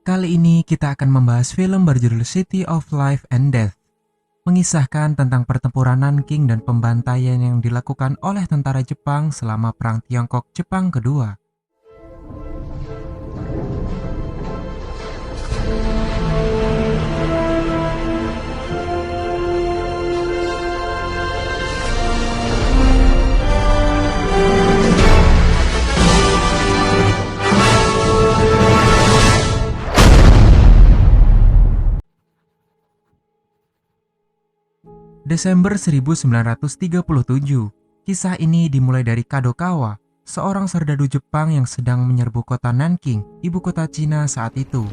Kali ini kita akan membahas film berjudul City of Life and Death, mengisahkan tentang pertempuran Nanking dan pembantaian yang dilakukan oleh tentara Jepang selama Perang Tiongkok-Jepang kedua. Desember 1937, kisah ini dimulai dari Kadokawa, seorang serdadu Jepang yang sedang menyerbu kota Nanking, ibu kota Cina saat itu.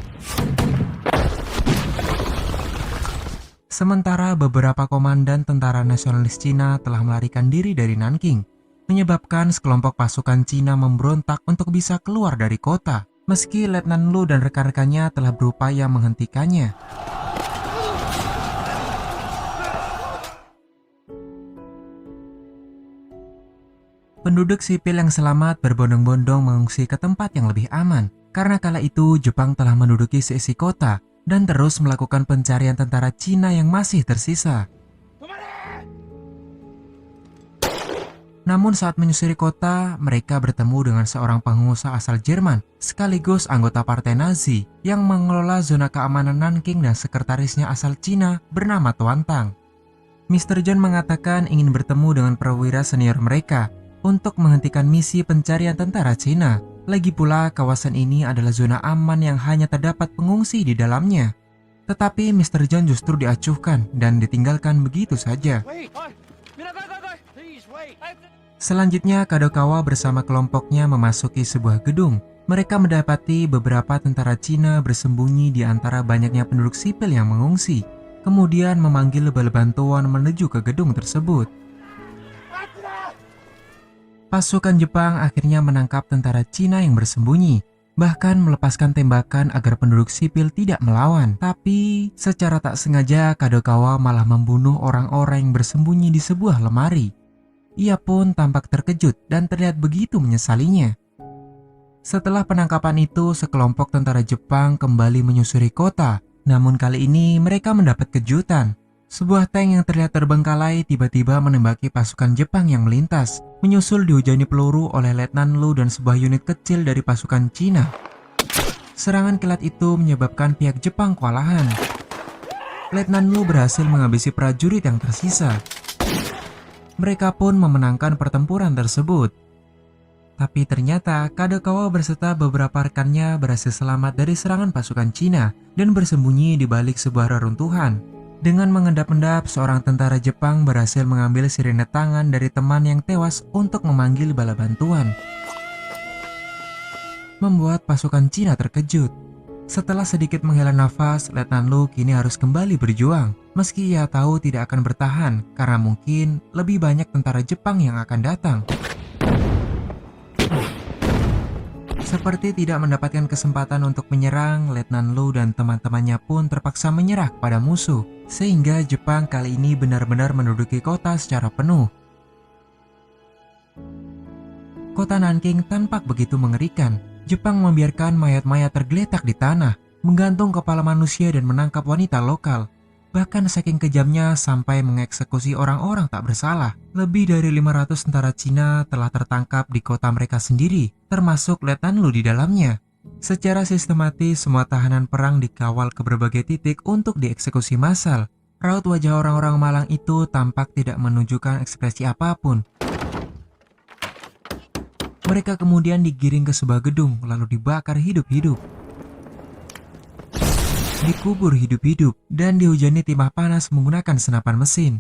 Sementara beberapa komandan tentara nasionalis Cina telah melarikan diri dari Nanking, menyebabkan sekelompok pasukan Cina memberontak untuk bisa keluar dari kota, meski Letnan Lu dan rekan-rekannya telah berupaya menghentikannya. Penduduk sipil yang selamat berbondong-bondong mengungsi ke tempat yang lebih aman, karena kala itu Jepang telah menduduki seisi kota dan terus melakukan pencarian tentara Cina yang masih tersisa. Namun saat menyusuri kota, mereka bertemu dengan seorang pengusaha asal Jerman, sekaligus anggota partai Nazi yang mengelola zona keamanan Nanking dan sekretarisnya asal Cina bernama Tuan Tang. Mr. John mengatakan ingin bertemu dengan perwira senior mereka untuk menghentikan misi pencarian tentara Cina. Lagi pula, kawasan ini adalah zona aman yang hanya terdapat pengungsi di dalamnya. Tetapi Mr. John justru diacuhkan dan ditinggalkan begitu saja. Selanjutnya, Kadokawa bersama kelompoknya memasuki sebuah gedung. Mereka mendapati beberapa tentara Cina bersembunyi di antara banyaknya penduduk sipil yang mengungsi. Kemudian memanggil bala bantuan menuju ke gedung tersebut. Pasukan Jepang akhirnya menangkap tentara Cina yang bersembunyi, bahkan melepaskan tembakan agar penduduk sipil tidak melawan. Tapi secara tak sengaja Kadokawa malah membunuh orang-orang yang bersembunyi di sebuah lemari. Ia pun tampak terkejut dan terlihat begitu menyesalinya. Setelah penangkapan itu, sekelompok tentara Jepang kembali menyusuri kota. Namun kali ini mereka mendapat kejutan. Sebuah tank yang terlihat terbengkalai tiba-tiba menembaki pasukan Jepang yang melintas, menyusul dihujani peluru oleh Letnan Lu dan sebuah unit kecil dari pasukan Cina. Serangan kilat itu menyebabkan pihak Jepang kewalahan. Letnan Lu berhasil menghabisi prajurit yang tersisa. Mereka pun memenangkan pertempuran tersebut. Tapi ternyata Kadokawa berserta beberapa rekannya berhasil selamat dari serangan pasukan Cina dan bersembunyi di balik sebuah reruntuhan. Dengan mengendap-endap, seorang tentara Jepang berhasil mengambil sirine tangan dari teman yang tewas untuk memanggil bala bantuan. Membuat pasukan Cina terkejut. Setelah sedikit menghela nafas, Letnan Lu kini harus kembali berjuang. Meski ia tahu tidak akan bertahan, karena mungkin lebih banyak tentara Jepang yang akan datang. Seperti tidak mendapatkan kesempatan untuk menyerang, Letnan Lu dan teman-temannya pun terpaksa menyerah kepada musuh, sehingga Jepang kali ini benar-benar menduduki kota secara penuh. Kota Nanking tampak begitu mengerikan. Jepang membiarkan mayat-mayat tergeletak di tanah, menggantung kepala manusia dan menangkap wanita lokal. Bahkan saking kejamnya sampai mengeksekusi orang-orang tak bersalah. Lebih dari 500 tentara Cina telah tertangkap di kota mereka sendiri, termasuk Letnan Lu di dalamnya. Secara sistematis, semua tahanan perang dikawal ke berbagai titik untuk dieksekusi massal. Raut wajah orang-orang malang itu tampak tidak menunjukkan ekspresi apapun. Mereka kemudian digiring ke sebuah gedung, lalu dibakar hidup-hidup, dikubur hidup-hidup, dan dihujani timah panas menggunakan senapan mesin.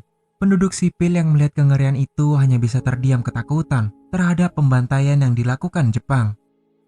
Penduduk sipil yang melihat kengerian itu hanya bisa terdiam ketakutan terhadap pembantaian yang dilakukan Jepang.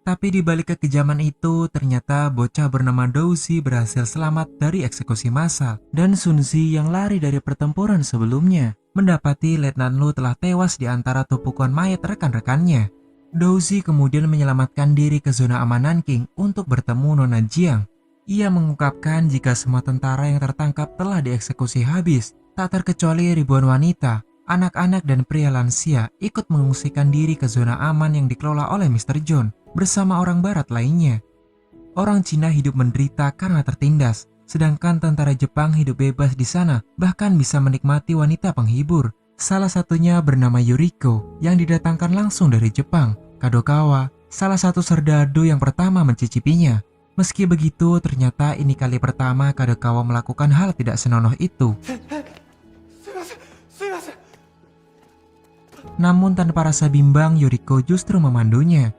Tapi di balik kekejaman itu, ternyata bocah bernama Douzi berhasil selamat dari eksekusi massal, dan Sunzi yang lari dari pertempuran sebelumnya mendapati Letnan Lu telah tewas di antara tumpukan mayat rekan-rekannya. Douzi kemudian menyelamatkan diri ke zona aman Nanking untuk bertemu Nona Jiang. Ia mengungkapkan jika semua tentara yang tertangkap telah dieksekusi habis, tak terkecuali ribuan wanita, anak-anak dan pria lansia ikut mengungsikan diri ke zona aman yang dikelola oleh Mr. John bersama orang barat lainnya. Orang Cina hidup menderita karena tertindas, sedangkan tentara Jepang hidup bebas di sana, bahkan bisa menikmati wanita penghibur. Salah satunya bernama Yuriko yang didatangkan langsung dari Jepang. Kadokawa, salah satu serdadu yang pertama mencicipinya. Meski begitu, ternyata ini kali pertama Kadokawa melakukan hal tidak senonoh itu. Namun tanpa rasa bimbang, Yuriko justru memandunya.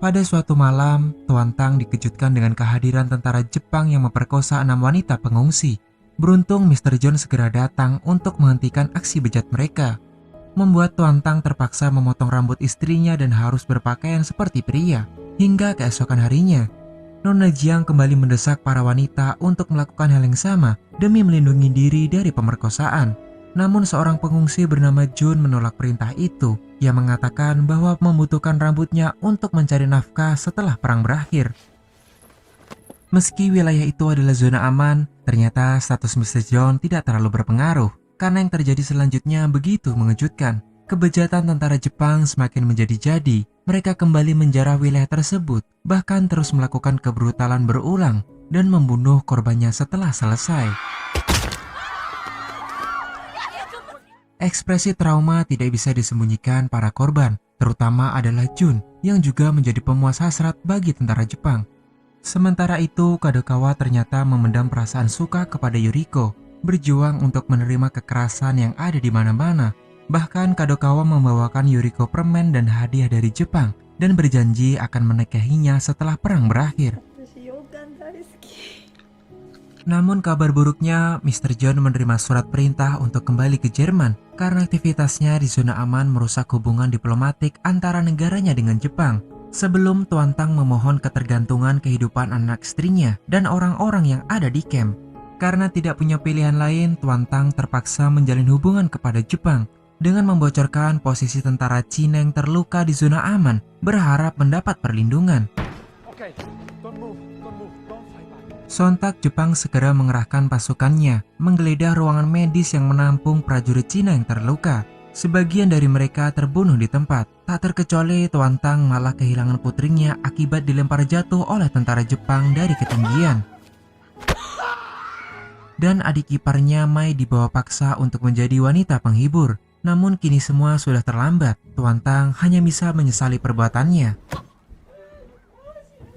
Pada suatu malam, Tuan Tang dikejutkan dengan kehadiran tentara Jepang yang memperkosa 6 wanita pengungsi. Beruntung Mr. John segera datang untuk menghentikan aksi bejat mereka. Membuat Tuan Tang terpaksa memotong rambut istrinya dan harus berpakaian seperti pria. Hingga keesokan harinya, Nona Jiang kembali mendesak para wanita untuk melakukan hal yang sama demi melindungi diri dari pemerkosaan. Namun seorang pengungsi bernama Jun menolak perintah itu. Ia mengatakan bahwa membutuhkan rambutnya untuk mencari nafkah setelah perang berakhir. Meski wilayah itu adalah zona aman, ternyata status Mr. John tidak terlalu berpengaruh. Karena yang terjadi selanjutnya begitu mengejutkan. Kebejatan tentara Jepang semakin menjadi-jadi. Mereka kembali menjarah wilayah tersebut, bahkan terus melakukan kebrutalan berulang dan membunuh korbannya setelah selesai. Ekspresi trauma tidak bisa disembunyikan para korban, terutama adalah Jun yang juga menjadi pemuas hasrat bagi tentara Jepang. Sementara itu, Kadokawa ternyata memendam perasaan suka kepada Yuriko, berjuang untuk menerima kekerasan yang ada di mana-mana. Bahkan Kadokawa membawakan Yuriko permen dan hadiah dari Jepang dan berjanji akan menikahinya setelah perang berakhir. Namun kabar buruknya, Mr. John menerima surat perintah untuk kembali ke Jerman karena aktivitasnya di zona aman merusak hubungan diplomatik antara negaranya dengan Jepang. Sebelum Tuan Tang memohon ketergantungan kehidupan anak istrinya dan orang-orang yang ada di camp. Karena tidak punya pilihan lain, Tuan Tang terpaksa menjalin hubungan kepada Jepang dengan membocorkan posisi tentara Cina yang terluka di zona aman, berharap mendapat perlindungan. Sontak Jepang segera mengerahkan pasukannya, menggeledah ruangan medis yang menampung prajurit Cina yang terluka. Sebagian dari mereka terbunuh di tempat, tak terkecuali Tuan Tang malah kehilangan putrinya akibat dilempar jatuh oleh tentara Jepang dari ketinggian. Dan adik iparnya Mai dibawa paksa untuk menjadi wanita penghibur. Namun kini semua sudah terlambat, Tuan Tang hanya bisa menyesali perbuatannya.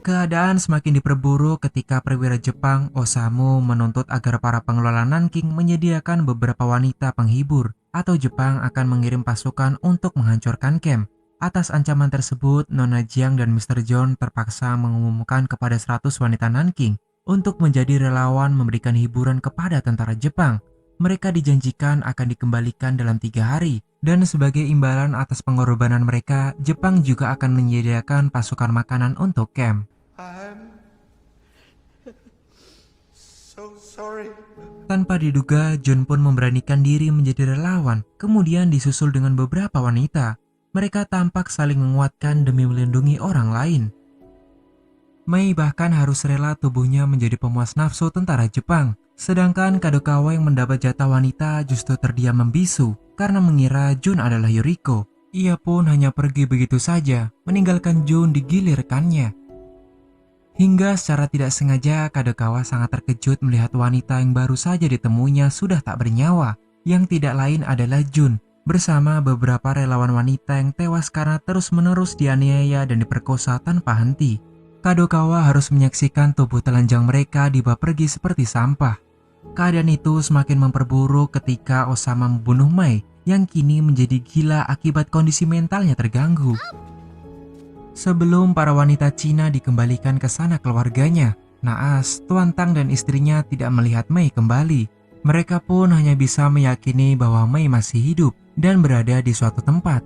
Keadaan semakin diperburuk ketika perwira Jepang Osamu menuntut agar para pengelola Nanking menyediakan beberapa wanita penghibur atau Jepang akan mengirim pasukan untuk menghancurkan camp. Atas ancaman tersebut, Nona Jiang dan Mr. John terpaksa mengumumkan kepada 100 wanita Nanking untuk menjadi relawan memberikan hiburan kepada tentara Jepang. Mereka dijanjikan akan dikembalikan dalam 3 hari. Dan sebagai imbalan atas pengorbanan mereka, Jepang juga akan menyediakan pasukan makanan untuk camp. So sorry. Tanpa diduga, John pun memberanikan diri menjadi relawan, kemudian disusul dengan beberapa wanita. Mereka tampak saling menguatkan demi melindungi orang lain. Mei bahkan harus rela tubuhnya menjadi pemuas nafsu tentara Jepang. Sedangkan Kadokawa yang mendapat jatah wanita justru terdiam membisu karena mengira Jun adalah Yuriko. Ia pun hanya pergi begitu saja, meninggalkan Jun digilir rekannya. Hingga secara tidak sengaja Kadokawa sangat terkejut melihat wanita yang baru saja ditemuinya sudah tak bernyawa. Yang tidak lain adalah Jun bersama beberapa relawan wanita yang tewas karena terus-menerus dianiaya dan diperkosa tanpa henti. Kadokawa harus menyaksikan tubuh telanjang mereka dibawa pergi seperti sampah. Keadaan itu semakin memperburuk ketika Osama membunuh Mai yang kini menjadi gila akibat kondisi mentalnya terganggu. Sebelum para wanita Cina dikembalikan ke sana keluarganya, naas Tuan Tang dan istrinya tidak melihat Mei kembali. Mereka pun hanya bisa meyakini bahwa Mei masih hidup dan berada di suatu tempat.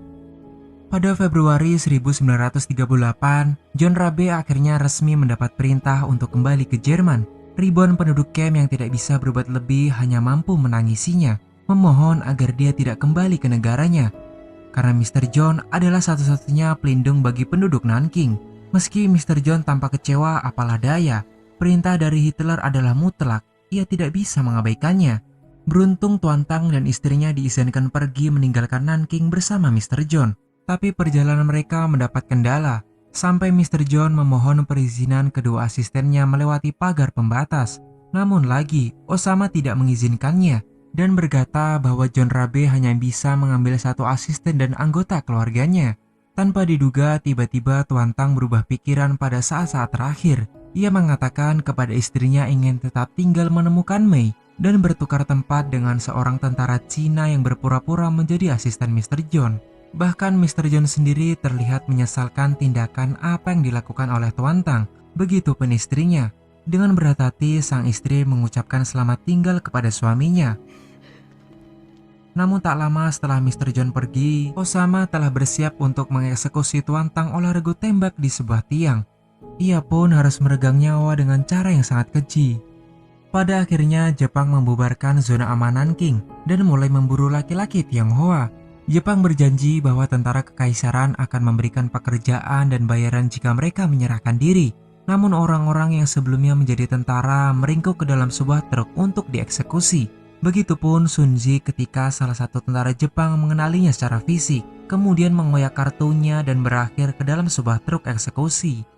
Pada Februari 1938, John Rabe akhirnya resmi mendapat perintah untuk kembali ke Jerman. Ribuan penduduk camp yang tidak bisa berbuat lebih hanya mampu menangisinya, memohon agar dia tidak kembali ke negaranya. Karena Mr. John adalah satu-satunya pelindung bagi penduduk Nanking. Meski Mr. John tampak kecewa, apalah daya, perintah dari Hitler adalah mutlak, ia tidak bisa mengabaikannya. Beruntung Tuan Tang dan istrinya diizinkan pergi meninggalkan Nanking bersama Mr. John. Tapi perjalanan mereka mendapat kendala. Sampai Mr. John memohon perizinan kedua asistennya melewati pagar pembatas. Namun lagi, Osama tidak mengizinkannya dan berkata bahwa John Rabe hanya bisa mengambil satu asisten dan anggota keluarganya. Tanpa diduga, tiba-tiba Tuan Tang berubah pikiran pada saat-saat terakhir. Ia mengatakan kepada istrinya ingin tetap tinggal menemukan Mei dan bertukar tempat dengan seorang tentara Cina yang berpura-pura menjadi asisten Mr. John. Bahkan Mr. John sendiri terlihat menyesalkan tindakan apa yang dilakukan oleh Tuan Tang. Begitupun istrinya. Dengan berat hati, sang istri mengucapkan selamat tinggal kepada suaminya. Namun tak lama setelah Mr. John pergi, Osama telah bersiap untuk mengeksekusi Tuan Tang oleh regu tembak di sebuah tiang. Ia pun harus meregang nyawa dengan cara yang sangat keji. Pada akhirnya, Jepang membubarkan zona aman Nanking dan mulai memburu laki-laki Tionghoa. Jepang berjanji bahwa tentara kekaisaran akan memberikan pekerjaan dan bayaran jika mereka menyerahkan diri. Namun orang-orang yang sebelumnya menjadi tentara meringkuk ke dalam sebuah truk untuk dieksekusi. Begitupun Sun Zi ketika salah satu tentara Jepang mengenalinya secara fisik, kemudian mengoyak kartunya dan berakhir ke dalam sebuah truk eksekusi.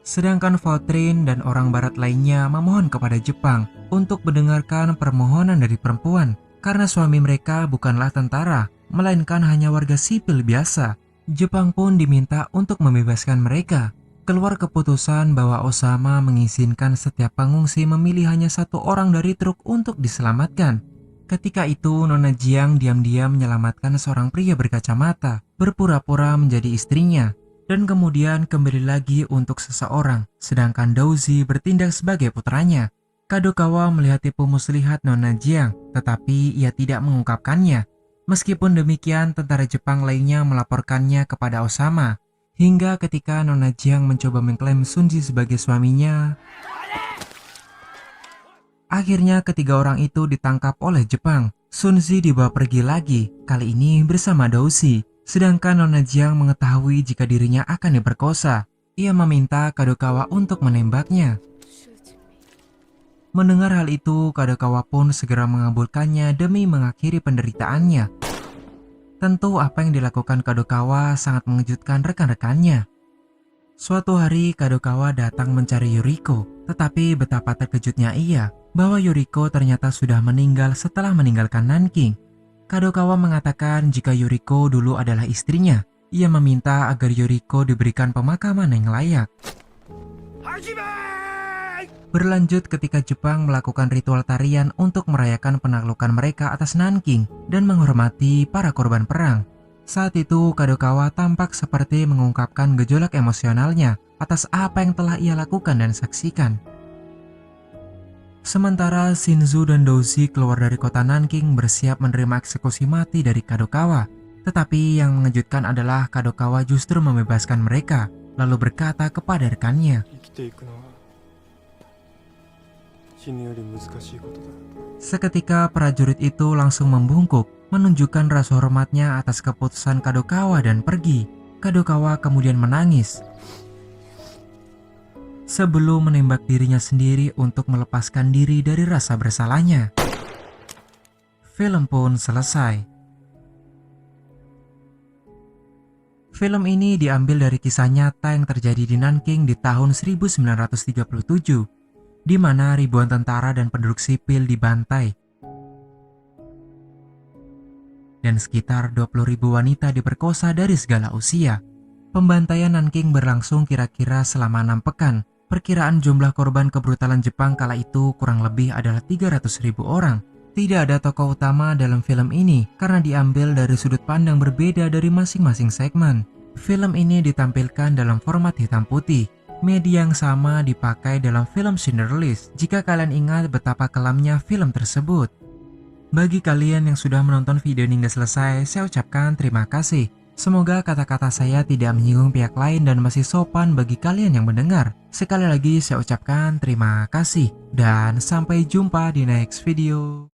Sedangkan Vautrin dan orang barat lainnya memohon kepada Jepang untuk mendengarkan permohonan dari perempuan karena suami mereka bukanlah tentara, melainkan hanya warga sipil biasa. Jepang pun diminta untuk membebaskan mereka. Keluar keputusan bahwa Osama mengizinkan setiap pengungsi memilih hanya satu orang dari truk untuk diselamatkan. Ketika itu, Nona Jiang diam-diam menyelamatkan seorang pria berkacamata, berpura-pura menjadi istrinya, dan kemudian kembali lagi untuk seseorang, sedangkan Douzi bertindak sebagai putranya. Kadokawa melihat tipu muslihat Nona Jiang, tetapi ia tidak mengungkapkannya. Meskipun demikian, tentara Jepang lainnya melaporkannya kepada Osama. Hingga ketika Nona Jiang mencoba mengklaim Sun Zi sebagai suaminya, akhirnya ketiga orang itu ditangkap oleh Jepang. Sun Zi dibawa pergi lagi, kali ini bersama Douzi. Sedangkan Nona Jiang mengetahui jika dirinya akan diperkosa. Ia meminta Kadokawa untuk menembaknya. Mendengar hal itu, Kadokawa pun segera mengabulkannya demi mengakhiri penderitaannya. Tentu apa yang dilakukan Kadokawa sangat mengejutkan rekan-rekannya. Suatu hari Kadokawa datang mencari Yuriko, tetapi betapa terkejutnya ia bahwa Yuriko ternyata sudah meninggal setelah meninggalkan Nanking. Kadokawa mengatakan jika Yuriko dulu adalah istrinya. Ia meminta agar Yuriko diberikan pemakaman yang layak. Berlanjut ketika Jepang melakukan ritual tarian untuk merayakan penaklukan mereka atas Nanking dan menghormati para korban perang. Saat itu Kadokawa tampak seperti mengungkapkan gejolak emosionalnya atas apa yang telah ia lakukan dan saksikan. Sementara Shinzu dan Douzi keluar dari kota Nanking bersiap menerima eksekusi mati dari Kadokawa. Tetapi yang mengejutkan adalah Kadokawa justru membebaskan mereka, lalu berkata kepada rekannya, seketika prajurit itu langsung membungkuk, menunjukkan rasa hormatnya atas keputusan Kadokawa dan pergi. Kadokawa kemudian menangis sebelum menembak dirinya sendiri untuk melepaskan diri dari rasa bersalahnya. Film pun selesai. Film ini diambil dari kisah nyata yang terjadi di Nanking di tahun 1937. Di mana ribuan tentara dan penduduk sipil dibantai dan sekitar 20.000 wanita diperkosa dari segala usia. Pembantaian Nanking berlangsung kira-kira selama 6 pekan. Perkiraan jumlah korban kebrutalan Jepang kala itu kurang lebih adalah 300.000 orang. Tidak ada tokoh utama dalam film ini karena diambil dari sudut pandang berbeda dari masing-masing segmen. Film ini ditampilkan dalam format hitam putih. Media yang sama dipakai dalam film Schindler's List jika kalian ingat betapa kelamnya film tersebut. Bagi kalian yang sudah menonton video hingga selesai, saya ucapkan terima kasih. Semoga kata-kata saya tidak menyinggung pihak lain dan masih sopan bagi kalian yang mendengar. Sekali lagi saya ucapkan terima kasih dan sampai jumpa di next video.